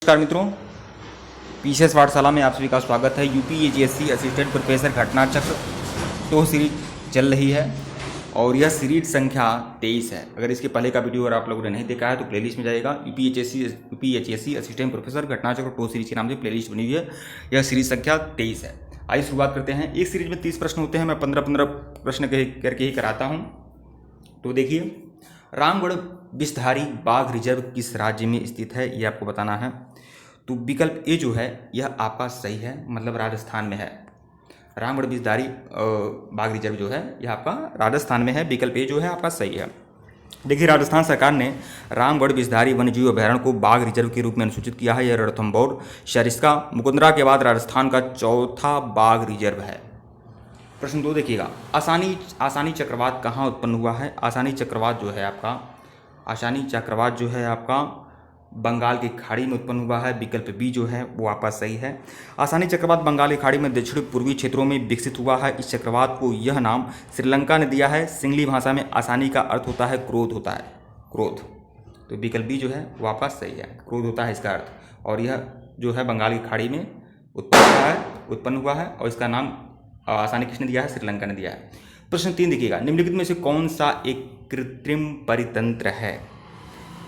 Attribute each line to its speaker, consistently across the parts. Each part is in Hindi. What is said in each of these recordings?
Speaker 1: नमस्कार मित्रों, पीसीएस पाठशाला में आप सभी का स्वागत है। यूपीएचएससी असिस्टेंट प्रोफेसर घटना चक्र 2 सीरीज चल रही है और यह सीरीज संख्या 23 है। अगर इसके पहले का वीडियो अगर आप लोगों ने नहीं देखा है तो प्लेलिस्ट में जाएगा। यूपीएचएससी असिस्टेंट प्रोफेसर घटना चक्र 2 सीरीज के नाम से प्लेलिस्ट बनी हुई है। यह सीरीज संख्या 23 है। आइए शुरुआत करते हैं। एक सीरीज में 30 प्रश्न होते हैं। मैं 15-15 प्रश्न करके ही कराता हूँ। तो देखिए, रामगढ़ विषधारी बाघ रिजर्व किस राज्य में स्थित है, ये आपको बताना है। तो विकल्प ए जो है यह आपका सही है, मतलब राजस्थान में है। रामगढ़ विषधारी बाघ रिजर्व जो है यह आपका राजस्थान में है। विकल्प ए जो है आपका सही है। देखिए, राजस्थान सरकार ने रामगढ़ विषधारी वन्यजीव अभयारण्य को बाघ रिजर्व के रूप में अनुसूचित किया है। यह रणथंभौर, सरिस्का, मुकुंदरा के बाद राजस्थान का चौथा बाघ रिजर्व है। प्रश्न 2 देखिएगा, आसानी चक्रवात कहाँ उत्पन्न हुआ है। आसानी चक्रवात जो है आपका बंगाल की खाड़ी में उत्पन्न हुआ है। विकल्प बी जो है वो आपका सही है। आसानी चक्रवात बंगाल की खाड़ी में दक्षिण पूर्वी क्षेत्रों में विकसित हुआ है। इस चक्रवात को यह नाम श्रीलंका ने दिया है। सिंगली भाषा में आसानी का अर्थ होता है क्रोध होता है, क्रोध। तो विकल्प बी जो है वो आपका सही है, क्रोध होता है इसका अर्थ। और यह जो है बंगाल की खाड़ी में उत्पन्न हुआ है और इसका नाम आसानी किसने दिया है, श्रीलंका ने दिया है। प्रश्न 3 देखिएगा, निम्नलिखित में से कौन सा एक कृत्रिम परितंत्र है।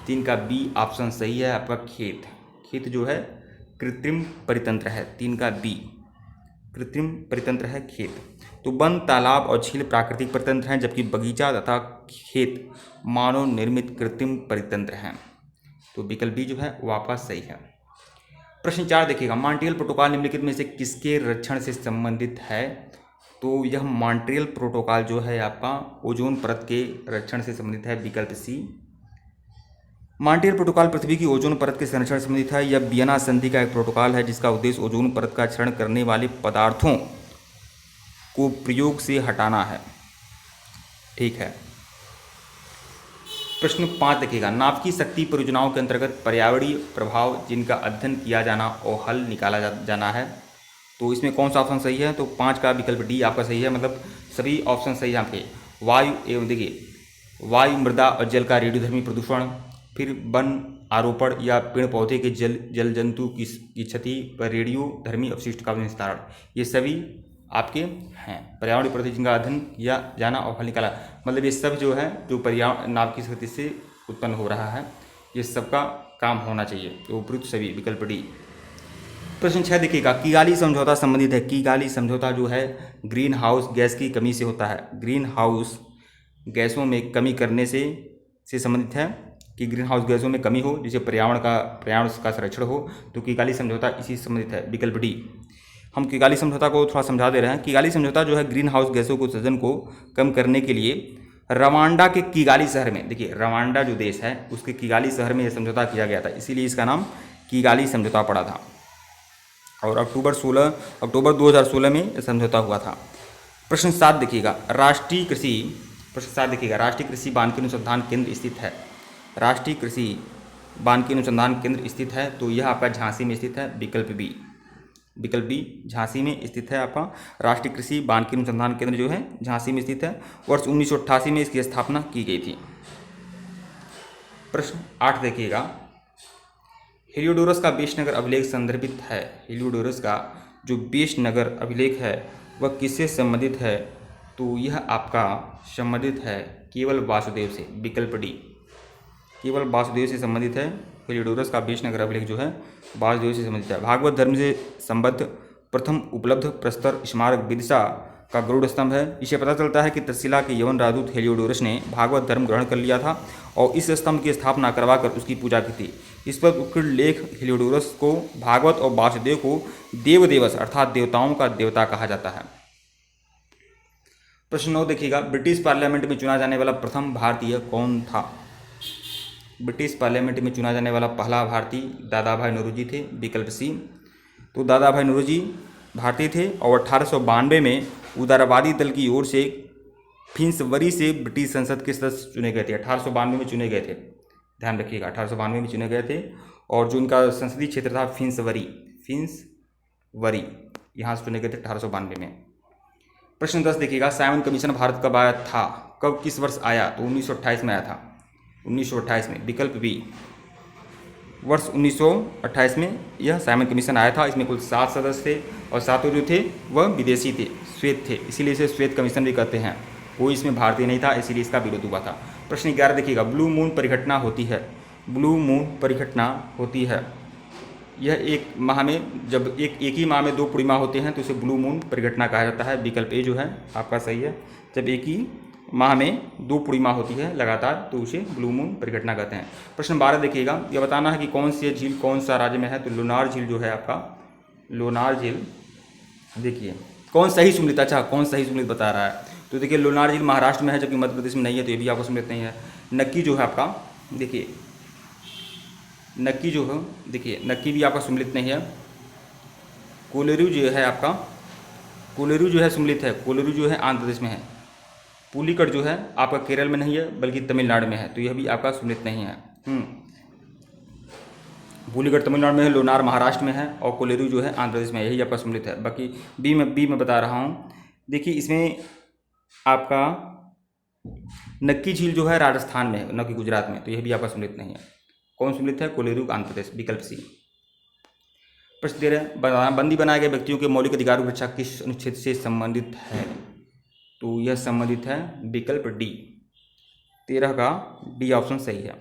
Speaker 1: 3 का बी ऑप्शन सही है आपका, खेत जो है कृत्रिम परितंत्र है। 3 का बी कृत्रिम परितंत्र है खेत। तो वन, तालाब और झील प्राकृतिक परितंत्र हैं, जबकि बगीचा तथा खेत मानव निर्मित कृत्रिम परितंत्र हैं। तो विकल्प बी जो है वो आपका सही है। प्रश्न 4 देखिएगा, मॉन्ट्रियल प्रोटोकॉल निम्नलिखित में से किसके रक्षण से संबंधित है। तो यह मॉन्ट्रियल प्रोटोकॉल जो है आपका ओजोन परत के रक्षण से संबंधित है। विकल्प सी। मॉन्ट्रियल प्रोटोकॉल पृथ्वी की ओजोन परत के संरक्षण से संबंधित है। यह वियना संधि का एक प्रोटोकॉल है जिसका उद्देश्य ओजोन परत का क्षरण करने वाले पदार्थों को प्रयोग से हटाना है। ठीक है। प्रश्न 5 देखिएगा, नाभिकीय शक्ति परियोजनाओं के अंतर्गत पर्यावरणीय प्रभाव जिनका अध्ययन किया जाना और हल निकाला जाना है। तो इसमें कौन सा ऑप्शन सही है। तो 5 का विकल्प डी आपका सही है, मतलब सभी ऑप्शन सही यहाँ पे। वायु एवं देखिए, वायु, मृदा और जल का रेडियोधर्मी प्रदूषण, फिर वन आरोपण या पेड़ पौधे के जल जंतु की क्षति पर रेडियोधर्मी अपशिष्ट का निस्तारण, ये सभी आपके हैं। पर्यावरण प्रति जिनका अध्ययन किया जाना और हल निकाला, मतलब ये सब जो है जो पर्यावरण नाभिकीय शक्ति से उत्पन्न हो रहा है, ये सबका काम होना चाहिए। तो उपयुक्त सभी, विकल्प डी। प्रश्न 6 देखिएगा, किगाली समझौता संबंधित है। किगाली समझौता जो है ग्रीन हाउस गैस की कमी से होता है। ग्रीन हाउस गैसों में कमी करने से संबंधित है कि ग्रीन हाउस गैसों में कमी हो, जिससे पर्यावरण का संरक्षण हो। तो किगाली समझौता इसी से संबंधित है। विकल्प डी। हम किगाली समझौता को थोड़ा समझा दे रहे हैं। किगाली समझौता जो है ग्रीन हाउस गैसों के उत्सर्जन को कम करने के लिए रवांडा के किगाली शहर में, देखिए रवांडा जो देश है उसके किगाली शहर में यह समझौता किया गया था, इसीलिए इसका नाम किगाली समझौता पड़ा था। और अक्टूबर 2016 में यह समझौता हुआ था। प्रश्न 7 देखिएगा, राष्ट्रीय कृषि वानिकी अनुसंधान केंद्र स्थित है। राष्ट्रीय कृषि वानिकी अनुसंधान केंद्र स्थित है, तो यह आपका झांसी में स्थित है। विकल्प बी झांसी में स्थित है आपका। राष्ट्रीय कृषि वानिकी अनुसंधान केंद्र जो है झांसी में स्थित है। वर्ष 1988 में इसकी स्थापना की गई थी। प्रश्न 8 देखिएगा, हेलियोडोरस का बेशनगर अभिलेख संदर्भित है। हेलियोडोरस का जो बेशनगर अभिलेख है वह किससे संबंधित है। तो यह आपका संबंधित है केवल वासुदेव से। विकल्प डी, केवल वासुदेव से संबंधित है। हेलियोडोरस का बेशनगर अभिलेख जो है वासुदेव से संबंधित है। भागवत धर्म से संबद्ध प्रथम उपलब्ध प्रस्तर स्मारक विदिशा का गरुड़ स्तंभ है। इसे पता चलता है कि तक्षशिला के यवन राजदूत हेलियोडोरस ने भागवत धर्म ग्रहण कर लिया था और इस स्तंभ की स्थापना करवाकर उसकी पूजा की थी। इस पर उत्कृष्ट लेख हेलियोडोरस को भागवत और वासुदेव को देवदेवस अर्थात देवताओं का देवता कहा जाता है। प्रश्न 9 देखिएगा, ब्रिटिश पार्लियामेंट में चुना जाने वाला प्रथम भारतीय कौन था। ब्रिटिश पार्लियामेंट में चुना जाने वाला पहला भारतीय दादा भाई नौरोजी थे। विकल्प सी। तो दादा भाई नौरोजी भारतीय थे और 1892 में उदारवादी दल की ओर से फिंसबरी से ब्रिटिश संसद के सदस्य चुने गए थे। 1892 में चुने गए थे, ध्यान रखिएगा, 1892 में चुने गए थे। और जो उनका संसदीय क्षेत्र था फिंसबरी, यहाँ से चुने गए थे 1892 में। प्रश्न 10 देखिएगा, साइमन कमीशन भारत कब आया था, किस वर्ष आया। तो 1928 में आया था, 1928 में। विकल्प बी। वर्ष 1928 में यह साइमन कमीशन आया था। इसमें कुल 7 सदस्य थे और 7 जो थे वह विदेशी थे, श्वेत थे, इसीलिए इसे श्वेत कमीशन भी कहते हैं। कोई इसमें भारतीय नहीं था, इसीलिए इसका विरोध हुआ था। प्रश्न 11 देखिएगा, ब्लू मून परिघटना होती है। ब्लू मून परिघटना होती है, यह एक माह में, जब एक ही माह में 2 पूर्णिमा होते हैं तो इसे ब्लू मून परिघटना कहा जाता है। विकल्प ए जो है आपका सही है। जब एक ही माह में 2 पूर्णिमा होती है लगातार तो उसे ब्लू मून परिघटना कहते हैं। प्रश्न 12 देखिएगा, यह बताना है कि कौन सी झील कौन सा राज्य में है। तो लोनार झील जो है आपका, लोनार झील, देखिए कौन सही सुमिलित, अच्छा कौन सही सुमिलित बता रहा है। तो देखिए लोनार झील महाराष्ट्र में है, जबकि मध्य प्रदेश में नहीं है, तो ये भी आपको सुमिलित नहीं है। नक्की जो है आपका, देखिए नक्की जो है, देखिए नक्की भी आपका सुमिलित नहीं है। कोलेरू जो है आपका, कोलेरू जो है सुमिलित है, कोलेरू जो है आंध्र प्रदेश में है। पुलिकट जो है आपका केरल में नहीं है बल्कि तमिलनाडु में है, तो यह भी आपका सुमिलित नहीं है। पुलिकट तमिलनाडु में है, लोनार महाराष्ट्र में है और कोलेरू जो है आंध्र प्रदेश में है, यही आपका सुमिलित है। बाकी बी में बता रहा हूँ। देखिए इसमें आपका नक्की झील जो है राजस्थान में है, न कि गुजरात में, तो यह भी आपका सुमिलित नहीं है। कौन सुमिलित है? कोलेरू आंध्र प्रदेश, विकल्प सी। प्रश्न 13, बंदी बनाए गए व्यक्तियों के मौलिक अधिकारों की रक्षा किस अनुच्छेद से संबंधित है। तो यह संबंधित है विकल्प डी, 13 का डी ऑप्शन सही है।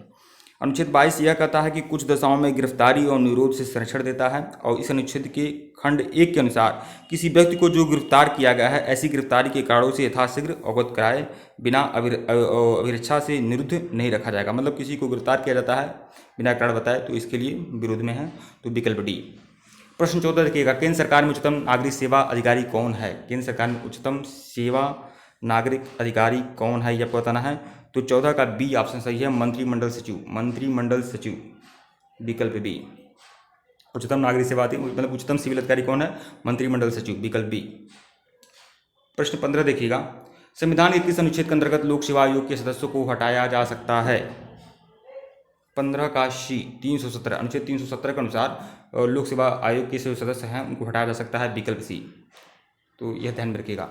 Speaker 1: अनुच्छेद 22 यह कहता है कि कुछ दशाओं में गिरफ्तारी और निरोध से संरक्षण देता है, और इस अनुच्छेद के खंड 1 के अनुसार किसी व्यक्ति को जो गिरफ्तार किया गया है ऐसी गिरफ्तारी के कारणों से यथाशीघ्र अवगत कराए बिना अभिरक्षा से निरुद्ध नहीं रखा जाएगा। मतलब किसी को गिरफ्तार किया जाता है बिना कारण बताए तो इसके लिए विरोध में है, तो विकल्प डी। प्रश्न 14 देखिएगा, केंद्र सरकार में उच्चतम नागरिक सेवा अधिकारी कौन है। केंद्र सरकार में उच्चतम सेवा नागरिक अधिकारी कौन है, यह बताना है। तो 14 का बी ऑप्शन सही है, मंत्रिमंडल सचिव, मंत्रिमंडल सचिव, विकल्प बी। उच्चतम नागरिक सेवा मतलब उच्चतम सिविल अधिकारी कौन है, मंत्रिमंडल सचिव, विकल्प बी। प्रश्न 15 देखिएगा, संविधान के किस अनुच्छेद के अंतर्गत लोक सेवा आयोग के सदस्यों को हटाया जा सकता है। 15 का शी, 317, अनुच्छेद 317 के अनुसार लोक सेवा आयोग के जो सदस्य हैं उनको हटाया जा सकता है, विकल्प सी। तो यह ध्यान में रखिएगा।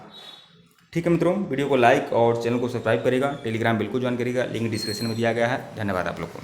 Speaker 1: ठीक है मित्रों, वीडियो को लाइक और चैनल को सब्सक्राइब करिएगा। टेलीग्राम बिल्कुल ज्वाइन करिएगा, लिंक डिस्क्रिप्शन में दिया गया है। धन्यवाद आप लोग को।